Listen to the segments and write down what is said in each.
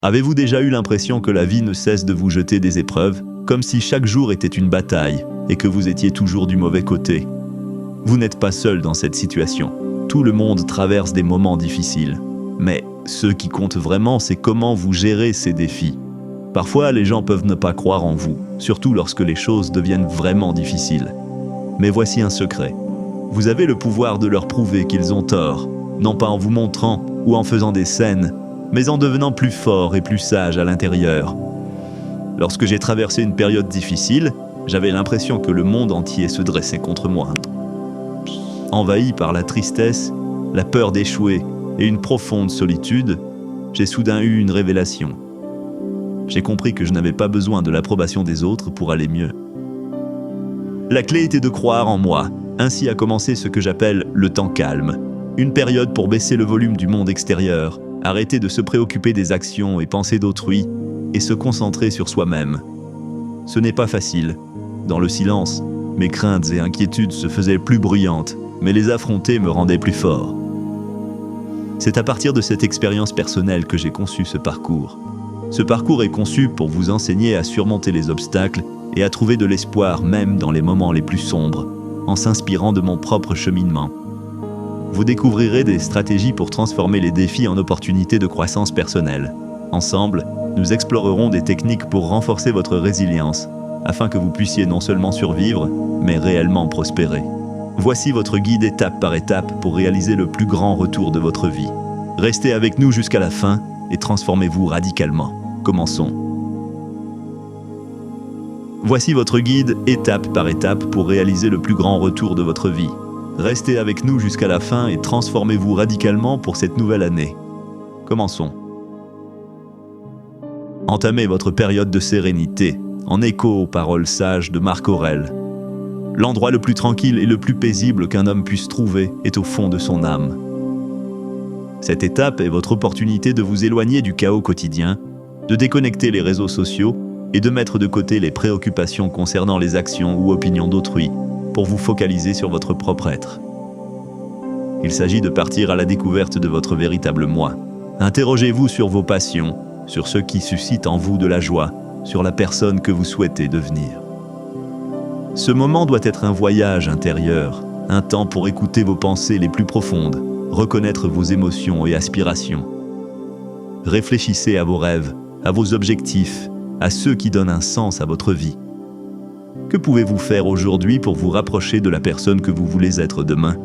Avez-vous déjà eu l'impression que la vie ne cesse de vous jeter des épreuves, comme si chaque jour était une bataille et que vous étiez toujours du mauvais côté? Vous n'êtes pas seul dans cette situation. Tout le monde traverse des moments difficiles. Mais ce qui compte vraiment, c'est comment vous gérez ces défis. Parfois, les gens peuvent ne pas croire en vous, surtout lorsque les choses deviennent vraiment difficiles. Mais voici un secret. Vous avez le pouvoir de leur prouver qu'ils ont tort, non pas en vous montrant ou en faisant des scènes, mais en devenant plus fort et plus sage à l'intérieur. Lorsque j'ai traversé une période difficile, j'avais l'impression que le monde entier se dressait contre moi. Envahi par la tristesse, la peur d'échouer et une profonde solitude, j'ai soudain eu une révélation. J'ai compris que je n'avais pas besoin de l'approbation des autres pour aller mieux. La clé était de croire en moi. Ainsi a commencé ce que j'appelle le temps calme. Une période pour baisser le volume du monde extérieur, arrêter de se préoccuper des actions et pensées d'autrui, et se concentrer sur soi-même. Ce n'est pas facile. Dans le silence, mes craintes et inquiétudes se faisaient plus bruyantes, mais les affronter me rendait plus fort. C'est à partir de cette expérience personnelle que j'ai conçu ce parcours. Ce parcours est conçu pour vous enseigner à surmonter les obstacles et à trouver de l'espoir même dans les moments les plus sombres, en s'inspirant de mon propre cheminement. Vous découvrirez des stratégies pour transformer les défis en opportunités de croissance personnelle. Ensemble, nous explorerons des techniques pour renforcer votre résilience, afin que vous puissiez non seulement survivre, mais réellement prospérer. Voici votre guide étape par étape pour réaliser le plus grand retour de votre vie. Restez avec nous jusqu'à la fin et transformez-vous radicalement. Commençons. Voici votre guide étape par étape pour réaliser le plus grand retour de votre vie. Restez avec nous jusqu'à la fin et transformez-vous radicalement pour cette nouvelle année. Commençons. Entamez votre période de sérénité, en écho aux paroles sages de Marc Aurèle. L'endroit le plus tranquille et le plus paisible qu'un homme puisse trouver est au fond de son âme. Cette étape est votre opportunité de vous éloigner du chaos quotidien, de déconnecter les réseaux sociaux et de mettre de côté les préoccupations concernant les actions ou opinions d'autrui pour vous focaliser sur votre propre être. Il s'agit de partir à la découverte de votre véritable moi. Interrogez-vous sur vos passions, sur ce qui suscite en vous de la joie, sur la personne que vous souhaitez devenir. Ce moment doit être un voyage intérieur, un temps pour écouter vos pensées les plus profondes, reconnaître vos émotions et aspirations. Réfléchissez à vos rêves, à vos objectifs, à ceux qui donnent un sens à votre vie. Que pouvez-vous faire aujourd'hui pour vous rapprocher de la personne que vous voulez être demain?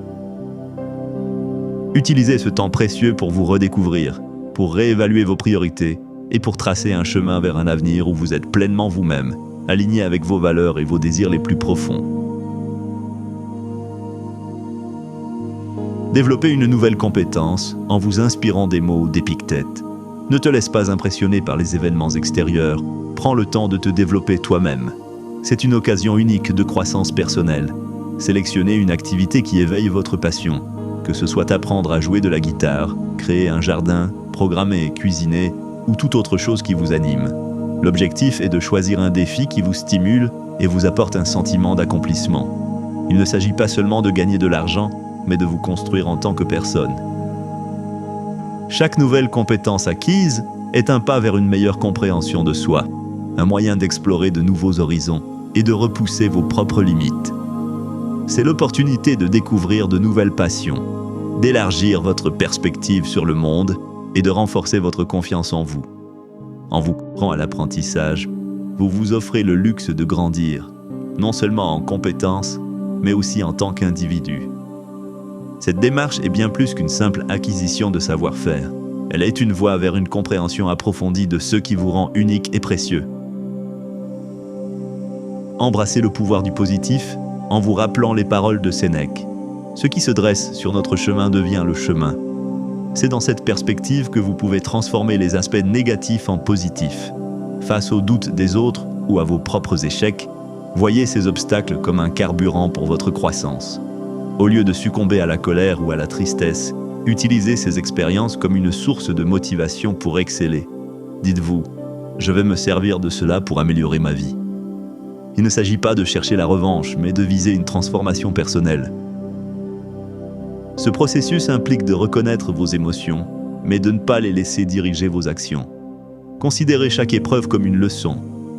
Utilisez ce temps précieux pour vous redécouvrir, pour réévaluer vos priorités et pour tracer un chemin vers un avenir où vous êtes pleinement vous-même, aligné avec vos valeurs et vos désirs les plus profonds. Développez une nouvelle compétence en vous inspirant des mots d'Épictète. Ne te laisse pas impressionner par les événements extérieurs. Prends le temps de te développer toi-même. C'est une occasion unique de croissance personnelle. Sélectionnez une activité qui éveille votre passion, que ce soit apprendre à jouer de la guitare, créer un jardin, programmer, cuisiner ou toute autre chose qui vous anime. L'objectif est de choisir un défi qui vous stimule et vous apporte un sentiment d'accomplissement. Il ne s'agit pas seulement de gagner de l'argent, mais de vous construire en tant que personne. Chaque nouvelle compétence acquise est un pas vers une meilleure compréhension de soi, un moyen d'explorer de nouveaux horizons et de repousser vos propres limites. C'est l'opportunité de découvrir de nouvelles passions, d'élargir votre perspective sur le monde et de renforcer votre confiance en vous. En vous couvrant à l'apprentissage, vous vous offrez le luxe de grandir, non seulement en compétences, mais aussi en tant qu'individu. Cette démarche est bien plus qu'une simple acquisition de savoir-faire. Elle est une voie vers une compréhension approfondie de ce qui vous rend unique et précieux. Embrassez le pouvoir du positif en vous rappelant les paroles de Sénèque. Ce qui se dresse sur notre chemin devient le chemin. C'est dans cette perspective que vous pouvez transformer les aspects négatifs en positifs. Face aux doutes des autres ou à vos propres échecs, voyez ces obstacles comme un carburant pour votre croissance. Au lieu de succomber à la colère ou à la tristesse, utilisez ces expériences comme une source de motivation pour exceller. Dites-vous, je vais me servir de cela pour améliorer ma vie. Il ne s'agit pas de chercher la revanche, mais de viser une transformation personnelle. Ce processus implique de reconnaître vos émotions, mais de ne pas les laisser diriger vos actions. Considérez chaque épreuve comme une leçon,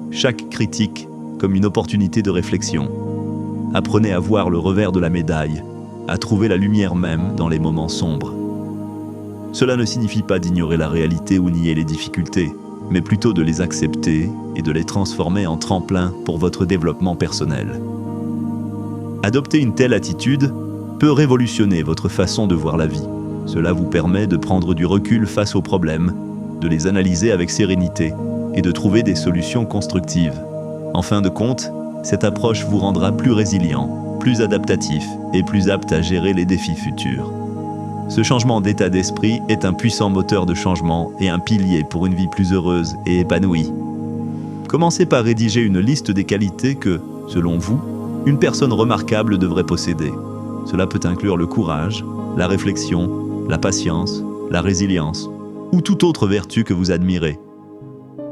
chaque critique comme une opportunité de réflexion. Apprenez à voir le revers de la médaille, à trouver la lumière même dans les moments sombres. Cela ne signifie pas d'ignorer la réalité ou nier les difficultés, mais plutôt de les accepter et de les transformer en tremplin pour votre développement personnel. Adopter une telle attitude peut révolutionner votre façon de voir la vie. Cela vous permet de prendre du recul face aux problèmes, de les analyser avec sérénité et de trouver des solutions constructives. En fin de compte, cette approche vous rendra plus résilient, plus adaptatif et plus apte à gérer les défis futurs. Ce changement d'état d'esprit est un puissant moteur de changement et un pilier pour une vie plus heureuse et épanouie. Commencez par rédiger une liste des qualités que, selon vous, une personne remarquable devrait posséder. Cela peut inclure le courage, la réflexion, la patience, la résilience ou toute autre vertu que vous admirez.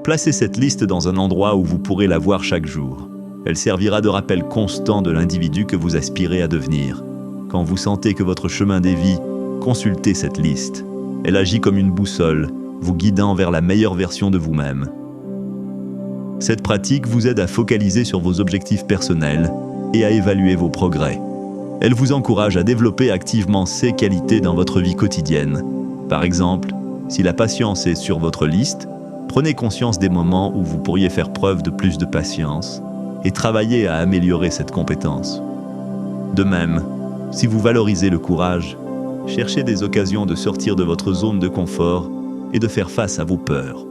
Placez cette liste dans un endroit où vous pourrez la voir chaque jour. Elle servira de rappel constant de l'individu que vous aspirez à devenir. Quand vous sentez que votre chemin dévie, consultez cette liste. Elle agit comme une boussole, vous guidant vers la meilleure version de vous-même. Cette pratique vous aide à focaliser sur vos objectifs personnels et à évaluer vos progrès. Elle vous encourage à développer activement ces qualités dans votre vie quotidienne. Par exemple, si la patience est sur votre liste, prenez conscience des moments où vous pourriez faire preuve de plus de patience et travaillez à améliorer cette compétence. De même, si vous valorisez le courage, cherchez des occasions de sortir de votre zone de confort et de faire face à vos peurs.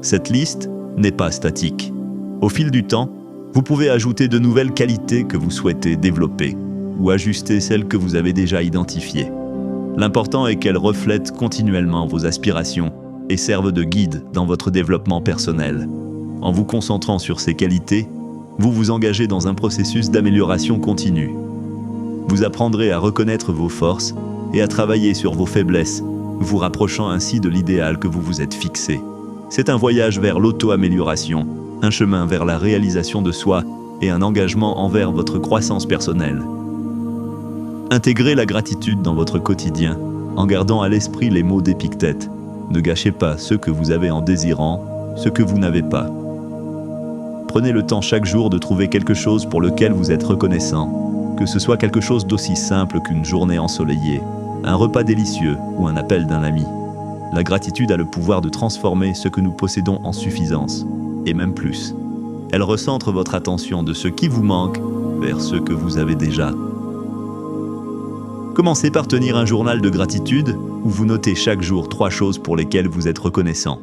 Cette liste n'est pas statique. Au fil du temps, vous pouvez ajouter de nouvelles qualités que vous souhaitez développer ou ajuster celles que vous avez déjà identifiées. L'important est qu'elles reflètent continuellement vos aspirations et servent de guide dans votre développement personnel. En vous concentrant sur ces qualités, vous vous engagez dans un processus d'amélioration continue. Vous apprendrez à reconnaître vos forces et à travailler sur vos faiblesses, vous rapprochant ainsi de l'idéal que vous vous êtes fixé. C'est un voyage vers l'auto-amélioration, un chemin vers la réalisation de soi et un engagement envers votre croissance personnelle. Intégrez la gratitude dans votre quotidien en gardant à l'esprit les mots d'Épictète. Ne gâchez pas ce que vous avez en désirant ce que vous n'avez pas. Prenez le temps chaque jour de trouver quelque chose pour lequel vous êtes reconnaissant, que ce soit quelque chose d'aussi simple qu'une journée ensoleillée, un repas délicieux ou un appel d'un ami. La gratitude a le pouvoir de transformer ce que nous possédons en suffisance, et même plus. Elle recentre votre attention de ce qui vous manque vers ce que vous avez déjà. Commencez par tenir un journal de gratitude où vous notez chaque jour 3 choses pour lesquelles vous êtes reconnaissant.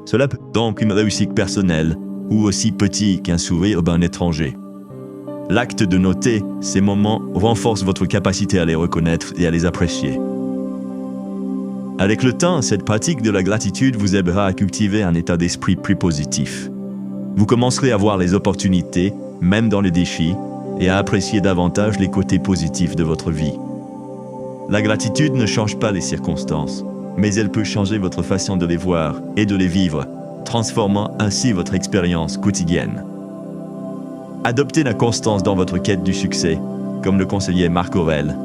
Cela peut donc une réussite personnelle ou aussi petit qu'un sourire d'un étranger. L'acte de noter ces moments renforce votre capacité à les reconnaître et à les apprécier. Avec le temps, cette pratique de la gratitude vous aidera à cultiver un état d'esprit plus positif. Vous commencerez à voir les opportunités, même dans les défis, et à apprécier davantage les côtés positifs de votre vie. La gratitude ne change pas les circonstances, mais elle peut changer votre façon de les voir et de les vivre, transformant ainsi votre expérience quotidienne. Adoptez la constance dans votre quête du succès, comme le conseillait Marc Aurèle.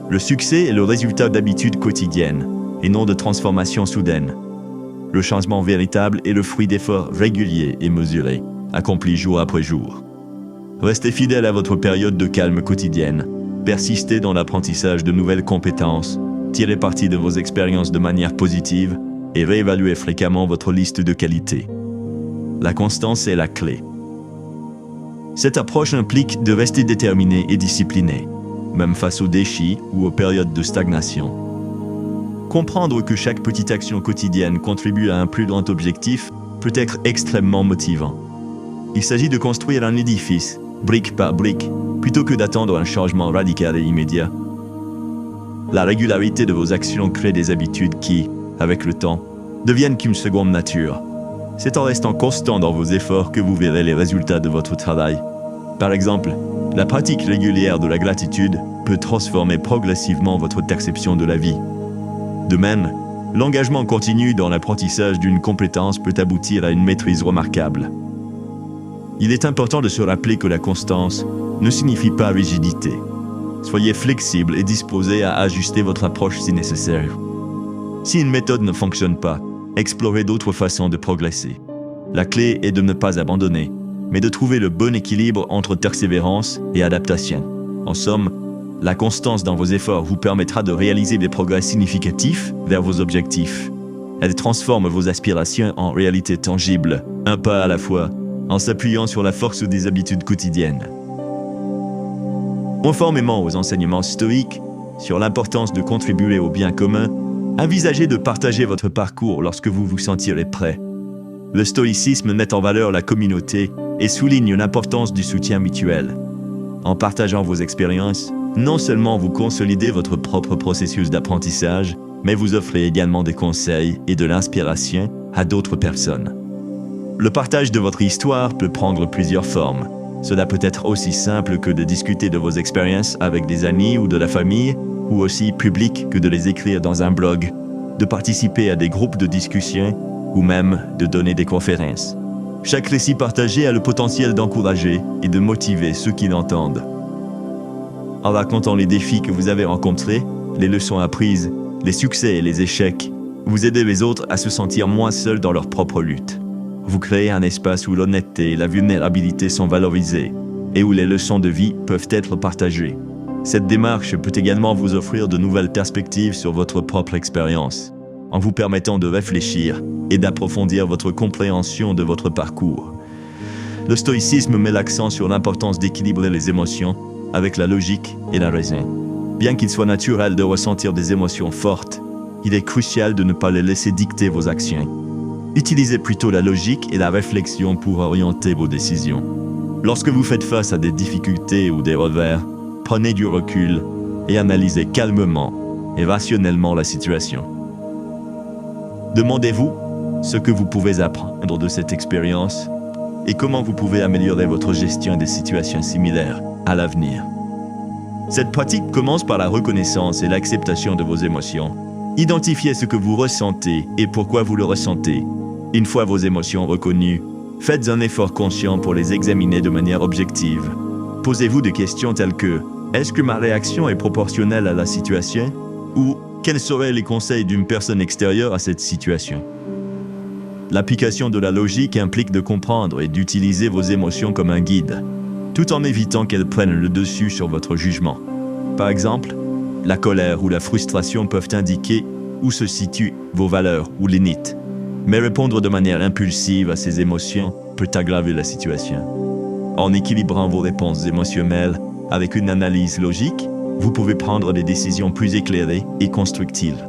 Le succès est le résultat d'habitudes quotidiennes, et non de transformations soudaines. Le changement véritable est le fruit d'efforts réguliers et mesurés, accomplis jour après jour. Restez fidèle à votre période de calme quotidienne. Persistez dans l'apprentissage de nouvelles compétences, tirez parti de vos expériences de manière positive et réévaluez fréquemment votre liste de qualités. La constance est la clé. Cette approche implique de rester déterminé et discipliné, même face aux défis ou aux périodes de stagnation. Comprendre que chaque petite action quotidienne contribue à un plus grand objectif peut être extrêmement motivant. Il s'agit de construire un édifice, brique par brique, plutôt que d'attendre un changement radical et immédiat. La régularité de vos actions crée des habitudes qui, avec le temps, deviennent qu'une seconde nature. C'est en restant constant dans vos efforts que vous verrez les résultats de votre travail. Par exemple, la pratique régulière de la gratitude peut transformer progressivement votre perception de la vie. De même, l'engagement continu dans l'apprentissage d'une compétence peut aboutir à une maîtrise remarquable. Il est important de se rappeler que la constance ne signifie pas rigidité. Soyez flexible et disposé à ajuster votre approche si nécessaire. Si une méthode ne fonctionne pas, explorez d'autres façons de progresser. La clé est de ne pas abandonner, mais de trouver le bon équilibre entre persévérance et adaptation. En somme, la constance dans vos efforts vous permettra de réaliser des progrès significatifs vers vos objectifs. Elle transforme vos aspirations en réalité tangible, un pas à la fois, en s'appuyant sur la force des habitudes quotidiennes. Conformément aux enseignements stoïques sur l'importance de contribuer au bien commun, envisagez de partager votre parcours lorsque vous vous sentirez prêt. Le stoïcisme met en valeur la communauté et souligne l'importance du soutien mutuel. En partageant vos expériences, non seulement vous consolidez votre propre processus d'apprentissage, mais vous offrez également des conseils et de l'inspiration à d'autres personnes. Le partage de votre histoire peut prendre plusieurs formes. Cela peut être aussi simple que de discuter de vos expériences avec des amis ou de la famille, ou aussi public que de les écrire dans un blog, de participer à des groupes de discussion, ou même de donner des conférences. Chaque récit partagé a le potentiel d'encourager et de motiver ceux qui l'entendent. En racontant les défis que vous avez rencontrés, les leçons apprises, les succès et les échecs, vous aidez les autres à se sentir moins seuls dans leur propre lutte. Vous créez un espace où l'honnêteté et la vulnérabilité sont valorisées et où les leçons de vie peuvent être partagées. Cette démarche peut également vous offrir de nouvelles perspectives sur votre propre expérience, en vous permettant de réfléchir et d'approfondir votre compréhension de votre parcours. Le stoïcisme met l'accent sur l'importance d'équilibrer les émotions avec la logique et la raison. Bien qu'il soit naturel de ressentir des émotions fortes, il est crucial de ne pas les laisser dicter vos actions. Utilisez plutôt la logique et la réflexion pour orienter vos décisions. Lorsque vous faites face à des difficultés ou des revers, prenez du recul et analysez calmement et rationnellement la situation. Demandez-vous ce que vous pouvez apprendre de cette expérience et comment vous pouvez améliorer votre gestion des situations similaires à l'avenir. Cette pratique commence par la reconnaissance et l'acceptation de vos émotions. Identifiez ce que vous ressentez et pourquoi vous le ressentez. Une fois vos émotions reconnues, faites un effort conscient pour les examiner de manière objective. Posez-vous des questions telles que « Est-ce que ma réaction est proportionnelle à la situation ?» ou « Quels seraient les conseils d'une personne extérieure à cette situation ?» L'application de la logique implique de comprendre et d'utiliser vos émotions comme un guide, tout en évitant qu'elles prennent le dessus sur votre jugement. Par exemple, la colère ou la frustration peuvent indiquer où se situent vos valeurs ou limites. Mais répondre de manière impulsive à ces émotions peut aggraver la situation. En équilibrant vos réponses émotionnelles avec une analyse logique, vous pouvez prendre des décisions plus éclairées et constructives.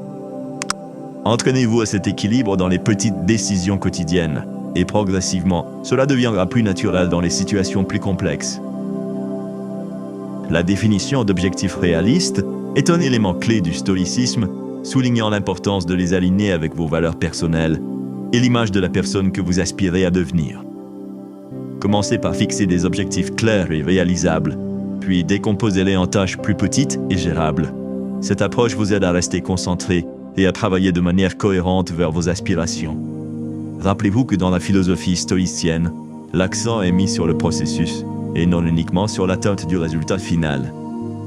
Entraînez-vous à cet équilibre dans les petites décisions quotidiennes et progressivement, cela deviendra plus naturel dans les situations plus complexes. La définition d'objectifs réalistes est un élément clé du stoïcisme, soulignant l'importance de les aligner avec vos valeurs personnelles et l'image de la personne que vous aspirez à devenir. Commencez par fixer des objectifs clairs et réalisables, puis décomposez-les en tâches plus petites et gérables. Cette approche vous aide à rester concentré et à travailler de manière cohérente vers vos aspirations. Rappelez-vous que dans la philosophie stoïcienne, l'accent est mis sur le processus et non uniquement sur l'atteinte du résultat final.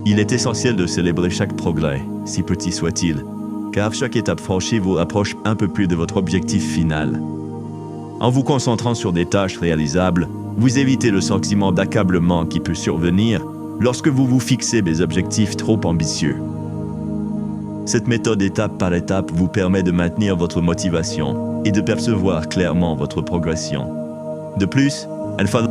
Il est essentiel de célébrer chaque progrès, si petit soit-il, car chaque étape franchie vous rapproche un peu plus de votre objectif final. En vous concentrant sur des tâches réalisables, vous évitez le sentiment d'accablement qui peut survenir lorsque vous vous fixez des objectifs trop ambitieux. Cette méthode étape par étape vous permet de maintenir votre motivation et de percevoir clairement votre progression. De plus, elle favorise